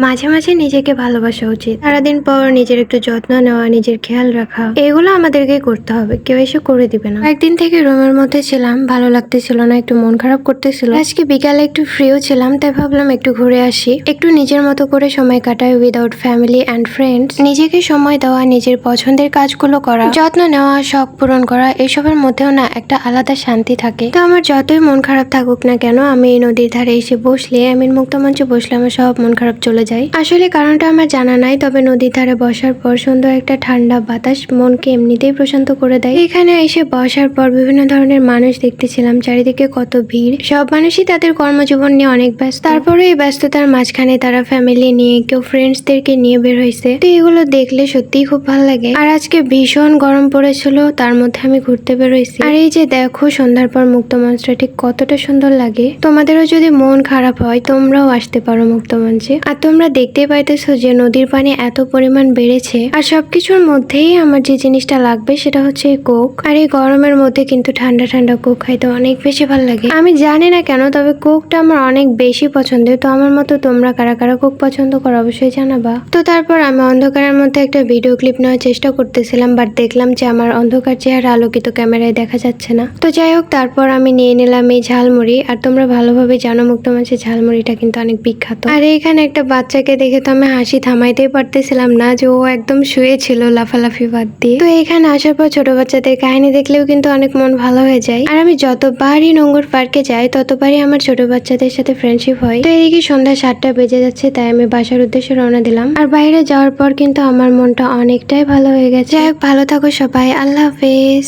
মাঝে মাঝে নিজেকে ভালোবাসা উচিত। সারাদিন পর নিজের একটু যত্ন নেওয়া, নিজের খেয়াল রাখা, এগুলো আমাদেরকে করতে হবে, কেউ এসে করে দিবে না। একদিন থেকে রুমের মধ্যে ছিলাম, ভালো লাগতেছিল না, একটু মন খারাপ করতেছিল। আজকে বিকালে একটু ফ্রিও ছিলাম, তাই ভাবলাম একটু ঘুরে আসি, একটু নিজের মতো করে সময় কাটাই উইদাউট ফ্যামিলি অ্যান্ড ফ্রেন্ডস। নিজেকে সময় দেওয়া, নিজের পছন্দের কাজগুলো করা, যত্ন নেওয়া, শখ পূরণ করা, এসবের মধ্যেও না একটা আলাদা শান্তি থাকে। তো আমার যতই মন খারাপ থাকুক না কেন, আমি এই নদীর ধারে এসে বসলে, আমি মুক্তমঞ্চে বসলে আমার সব মন খারাপ চলে যায়। আসলে কারণটা আমার জানা নাই, তবে নদীর ধারে বসার পর সুন্দর একটা ঠান্ডা বাতাস মনকে এমনিতেই প্রশান্ত করে দেয়। এখানে এসে বসার পর বিভিন্ন ধরনের মানুষ দেখতেছিলাম, চারিদিকে কত ভিড়। সব মানুষই তাদের কর্মজীবন নিয়ে অনেক ব্যস্ত। তারপরে এই ব্যস্ততার মাঝখানে তারা ফ্যামিলি নিয়ে, কেউ ফ্রেন্ডসদেরকে নিয়ে বের হয়েছে। তো এগুলো দেখলে সত্যিই খুব ভালো লাগে। আর আজকে ভীষণ গরম পড়েছিল, তার মধ্যে আমি ঘুরতে বের হয়েছি। আর এই যে দেখো, সন্ধ্যার পর মুক্তমঞ্চটা ঠিক কতটা সুন্দর লাগে। তোমাদেরও যদি মন খারাপ হয়, তোমরাও আসতে পারো মুক্তমঞ্চে। আর তোমরা দেখতেই পাইতেছো যে নদীর পানি এত পরিমাণ বেড়েছে। আর সবকিছুর মধ্যেই আমার যে জিনিসটা লাগবে সেটা হচ্ছে কোক। আর এই গরমের মধ্যে কিন্তু ঠান্ডা ঠান্ডা কোক খাইতে অনেক বেশি ভালো লাগে। আমি জানি না কেন, তবে কোকটা আমার অনেক বেশি পছন্দের। তো আমার মতো তোমরা কারা কারা কোক পছন্দ করো অবশ্যই জানাবা। তো তারপর আমি অন্ধকারের মধ্যে একটা ভিডিও ক্লিপ নেওয়ার চেষ্টা করতেছিলাম, বাট দেখলাম যে আমার অন্ধকার চেহারা আলোকিত ক্যামেরায় দেখা যাচ্ছে না। তো যাই হোক, তারপর আমি নিয়ে নিলাম এই ঝালমুড়ি। আর তোমরা ভালোভাবে জানো মুক্তমঞ্চের ঝালমুড়িটা কিন্তু অনেক বিখ্যাত। আর এখানে একটা বাচ্চাকে দেখে তো আমি হাসি থামাইতেই পারতেছিলাম না, যে ও একদম শুয়ে ছিল লাফালাফি বাদ দিয়ে। তো এখানে আসার পর ছোট বাচ্চাদের কাহিনী দেখলেও কিন্তু অনেক মন ভালো হয়ে যায়। আর আমি যতবারই নোংর পার্কে যাই, ততবারই আমার ছোট বাচ্চাদের সাথে ফ্রেন্ডশিপ হয়। তো এদিকে সন্ধ্যা 7টা বেজে যাচ্ছে, তাই আমি বাসার উদ্দেশ্যে রওনা দিলাম। আর বাইরে যাওয়ার পর কিন্তু আমার মনটা অনেকটাই ভালো হয়ে গেছে। যাই হোক, ভালো থাকো সবাই, আল্লাহ হাফেজ।